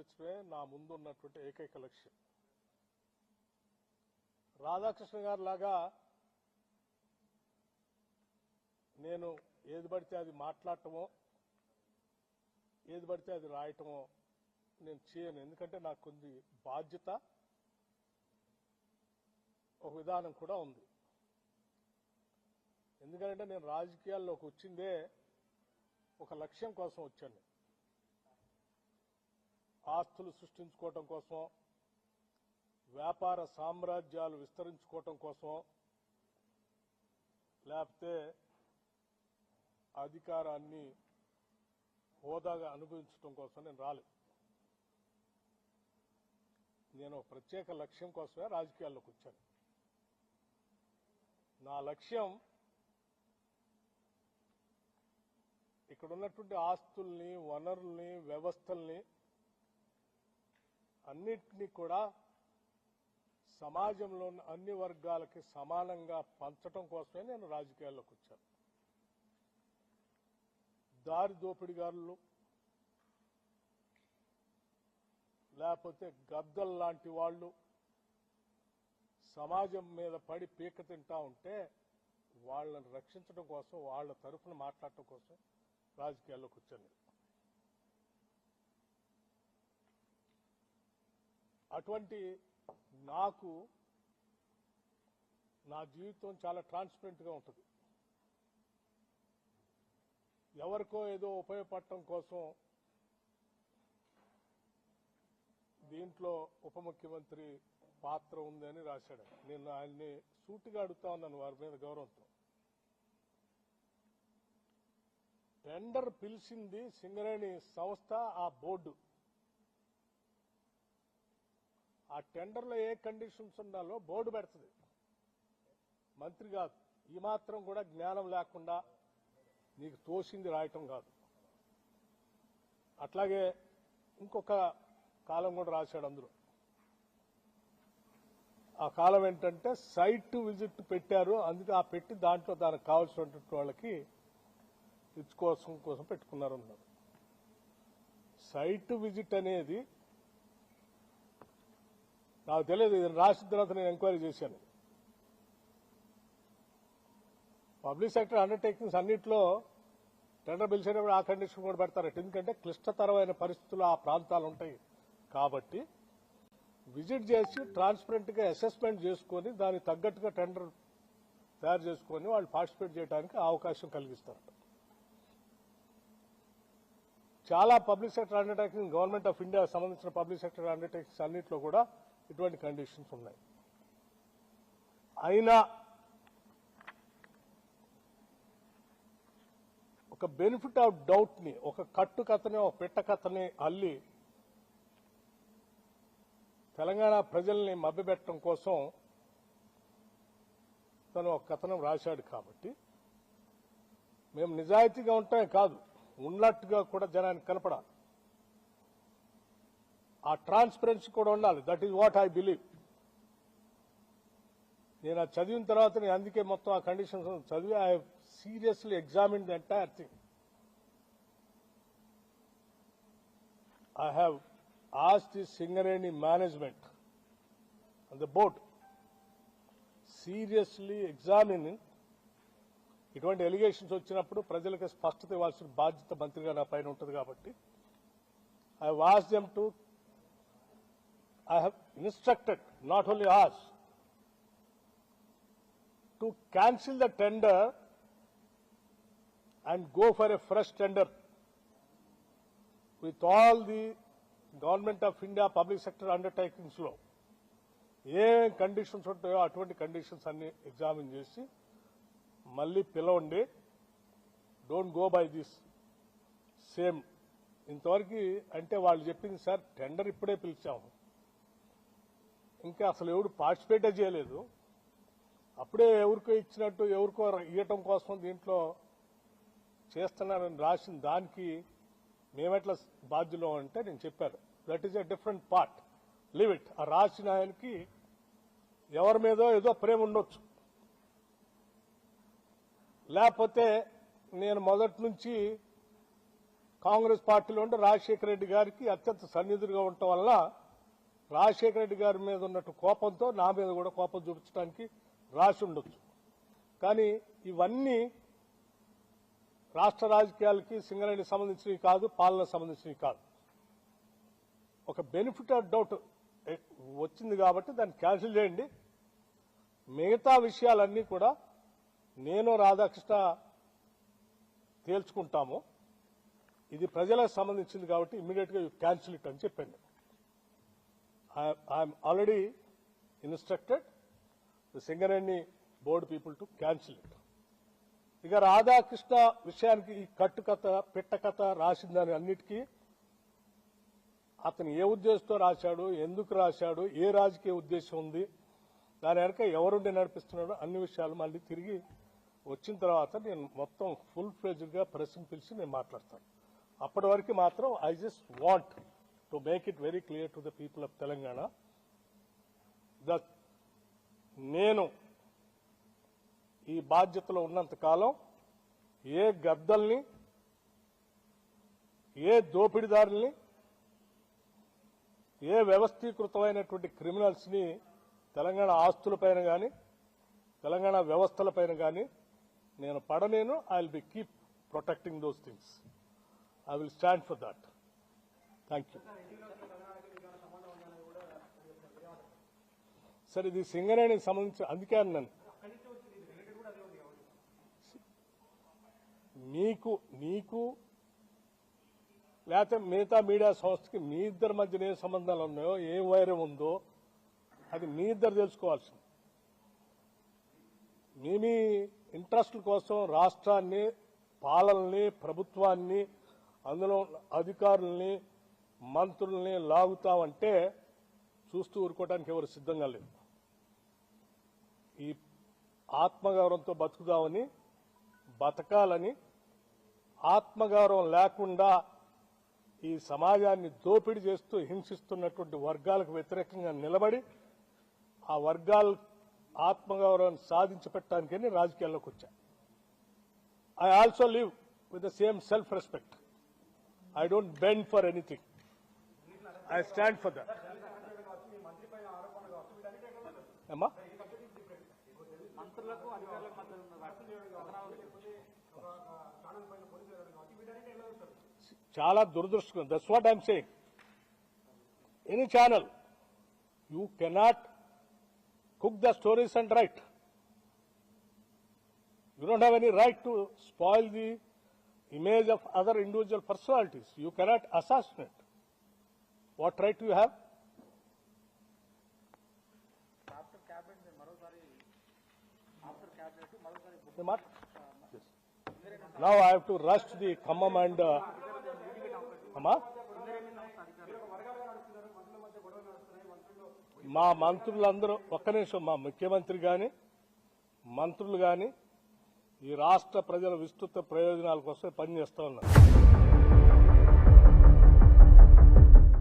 చూపించడమే నా ముందు ఉన్నటువంటి ఏకైక లక్ష్యం. రాధాకృష్ణ గారి లాగా నేను ఏది పడితే అది మాట్లాడటమో ఏది పడితే అది రాయటమో నేను చేయను. ఎందుకంటే నాకు కొంచెం బాధ్యత, ఒక విధానం కూడా ఉంది. ఎందుకంటే నేను రాజకీయాల్లోకి వచ్చిందే ఒక లక్ష్యం కోసం వచ్చాను. ఆస్తులు సృష్టించుకోవటం కోసం, వ్యాపార సామ్రాజ్యాలు విస్తరించుకోవటం కోసం, లేకపోతే అధికారాన్ని హోదాగా అనుభవించడం కోసం నేను రాలేదు. నేను ఒక ప్రత్యేక లక్ష్యం కోసమే రాజకీయాల్లోకి వచ్చాను. నా లక్ష్యం ఇక్కడ ఉన్నటువంటి ఆస్తుల్ని, వనరుల్ని, వ్యవస్థల్ని అన్నిటినీ కూడా సమాజంలో ఉన్న అన్ని వర్గాలకి సమానంగా పంచడం కోసమే నేను రాజకీయాల్లోకి వచ్చాను. దారి దోపిడిగారులు, లేకపోతే గద్దల్ లాంటి వాళ్ళు సమాజం మీద పడి పీక తింటా ఉంటే వాళ్ళని రక్షించడం కోసం, వాళ్ళ తరఫున మాట్లాడటం కోసం రాజకీయాల్లోకి వచ్చాను. అటువంటి నాకు నా జీవితం చాలా ట్రాన్స్పరెంట్గా ఉంటుంది. ఎవరికో ఏదో ఉపయోగపడటం కోసం దీంట్లో ఉప ముఖ్యమంత్రి పాత్ర ఉందని రాశాడు. నేను ఆయన్ని సూటిగా అడుగుతా ఉన్నాను వారి మీద గౌరవంతో. టెండర్ పిలిచింది సింగరేణి సంస్థ, ఆ బోర్డు. ఆ టెండర్లో ఏ కండిషన్స్ ఉండాలో బోర్డు పెడుతుంది, మంత్రి కాదు. ఈ మాత్రం కూడా జ్ఞానం లేకుండా నీకు తోసింది రాయటం కాదు. అట్లాగే ఇంకొక కాలం కూడా రాశాడు అందులో. ఆ కాలం ఏంటంటే సైట్ విజిట్ పెట్టారు, అందుకే ఆ పెట్టి దాంట్లో దానికి కావాల్సినటువంటి వాళ్ళకి ఇచ్చుకోసం పెట్టుకున్నారు అన్నారు. సైట్ విజిట్ అనేది నాకు తెలియదు, ఇది రాసిన తర్వాత నేను ఎంక్వైరీ చేశాను. పబ్లిక్ సెక్టర్ అండర్టేకింగ్స్ అన్నింటిలో టెండర్ పిలిచేటప్పుడు ఆ కండిషన్ కూడా పెడతారట. ఎందుకంటే క్లిష్టతరమైన పరిస్థితులు ఆ ప్రాంతాలు ఉంటాయి కాబట్టి విజిట్ చేసి ట్రాన్స్పరెంట్ గా అసెస్మెంట్ చేసుకుని దానికి తగ్గట్టుగా టెండర్ తయారు చేసుకుని వాళ్ళు పార్టిసిపేట్ చేయడానికి అవకాశం కలిగిస్తారట. చాలా public sector undertaking, government of India సంబంధించిన పబ్లిక్ సెక్టర్ అండర్టేకింగ్స్ అన్నింటిలో కూడా ఇటువంటి కండిషన్స్ ఉన్నాయి. అయినా ఒక బెనిఫిట్ ఆఫ్ డౌట్ ని, ఒక కట్టుకథని, ఒక పెట్టకథని అల్లి తెలంగాణ ప్రజల్ని మభ్యపెట్టడం కోసం తను ఒక కథనం రాశాడు. కాబట్టి మేము నిజాయితీగా ఉంటామే కాదు, ఉన్నట్టుగా కూడా జనానికి కనపడాలి. ఆ ట్రాన్స్పరెన్సీ కూడా ఉండాలి. That is what I believe. నేను అది చదివిన తర్వాత నేను అందుకే మొత్తం ఆ కండిషన్స్ చదివి I seriously examined the entire thing. I have asked the Singareni management and the board seriously examining ఇటువంటి ఎలిగేషన్స్ వచ్చినప్పుడు ప్రజలకు స్పష్టత ఇవ్వాల్సిన బాధ్యత మంత్రిగా నా పైన ఉంటుంది. కాబట్టి I have asked them to, I have instructed, not only asked, to cancel the tender and go for a fresh tender with all the Government of India public sector undertakings లో ఏ కండిషన్స్ ఉంటాయో అటువంటి conditions అన్ని examine చేసి మళ్ళీ పిలవండి. Don't go by this same. ఇంతవరకు అంటే వాళ్ళు చెప్పింది సార్ టెండర్ ఇప్పుడే పిలిచాము, ఇంకా అసలు ఎవరు పార్టిసిపేటే చేయలేదు, అప్పుడే ఎవరికో ఇచ్చినట్టు ఎవరికో ఇవ్వటం కోసం దీంట్లో చేస్తున్నారని రాసిన దానికి మేమెట్లా బాధ్యులు అంటే నేను చెప్పాను, that is a different part, leave it. ఆ రాసిన ఆయనకి ఎవరి మీదో ఏదో ప్రేమ ఉండొచ్చు, లేకపోతే నేను మొదటి నుంచి కాంగ్రెస్ పార్టీలో ఉండి రాజశేఖర రెడ్డి గారికి అత్యంత సన్నిధులుగా ఉండటం వల్ల రాజశేఖర రెడ్డి గారి మీద ఉన్నట్టు కోపంతో నా మీద కూడా కోపం చూపించడానికి రాసి ఉండొచ్చు. కానీ ఇవన్నీ రాష్ట్ర రాజకీయాలకి సింగరేణికి సంబంధించినవి కాదు, పాలనకు సంబంధించినవి కాదు. ఒక బెనిఫిట్ ఆఫ్ డౌట్ వచ్చింది కాబట్టి దాన్ని క్యాన్సిల్ చేయండి. మిగతా విషయాలన్నీ కూడా నేను రాధాకృష్ణ తేల్చుకుంటాము. ఇది ప్రజలకు సంబంధించింది కాబట్టి ఇమ్మీడియట్ గా క్యాన్సిల్ ఇట్ అని చెప్పండి. I'm already instructed the Singareni board people to cancel it. ఇక రాధాకృష్ణ విషయానికి ఈ కట్టుకథ పిట్టకథ రాసిందని అన్నిటికీ అతను ఏ ఉద్దేశంతో రాశాడు, ఎందుకు రాశాడు, ఏ రాజకీయ ఉద్దేశం ఉంది, దాని వెనక ఎవరుండి నడిపిస్తున్నాడో అన్ని విషయాలు మళ్ళీ తిరిగి వచ్చిన తర్వాత నేను మొత్తం ఫుల్ ఫ్లెడ్జ్డ్ గా ప్రెస్ని పిలిచి నేను మాట్లాడతాను. అప్పటి వరకు మాత్రం I just want to make it very clear to the people of Telangana that నేను ఈ బాధ్యతలో ఉన్నంత కాలం ఏ గద్దల్ని, ఏ దోపిడీదారుల్ని, ఏ వ్యవస్థీకృతమైనటువంటి క్రిమినల్స్ ని తెలంగాణ ఆస్తులపైన కానీ తెలంగాణ వ్యవస్థలపైన కానీ నేను పడనేను. I will be keep protecting those things. I will stand for that. Thank you. సరే, ఇది సింగరేణికి సంబంధించి అందుకే అన్నాను నీకు లేకపోతే మిగతా మీడియా సంస్థకి మీ ఇద్దరి మధ్యన ఏ సంబంధాలు ఉన్నాయో, ఏ వైరం ఉందో అది మీ ఇద్దరు తెలుసుకోవాల్సింది. మీ ఇంట్రెస్ట్ల కోసం రాష్ట్రాన్ని, పాలనని, ప్రభుత్వాన్ని, అందులో అధికారుల్ని, మంత్రుల్ని లాగుతామంటే చూస్తూ ఊరుకోవడానికి ఎవరు సిద్ధంగా లేరు. ఈ ఆత్మగౌరవంతో బతుకుదామని, బతకాలని, ఆత్మగౌరవం లేకుండా ఈ సమాజాన్ని దోపిడీ చేస్తూ హింసిస్తున్నటువంటి వర్గాలకు వ్యతిరేకంగా నిలబడి ఆ వర్గాల ఆత్మగౌరవాన్ని సాధించి పెట్టడానికని రాజకీయాల్లోకి వచ్చా. I also live with the same self respect. I don't bend for anything. I stand for that. అమ్మా, చాలా దురదృష్టం. That's what I'm saying. Any channel you cannot cook the stories and write. You don't have any right to spoil the image of other individual personalities. You cannot assassinate. What right do you have? After cabinet, yes. Now I have to rush to the Khammam and Amma. మా మంత్రులందరూ ఒక్క నిమిషం, మా ముఖ్యమంత్రి కానీ మంత్రులు కానీ ఈ రాష్ట్ర ప్రజల విస్తృత ప్రయోజనాల కోసం పనిచేస్తూ ఉన్నారు.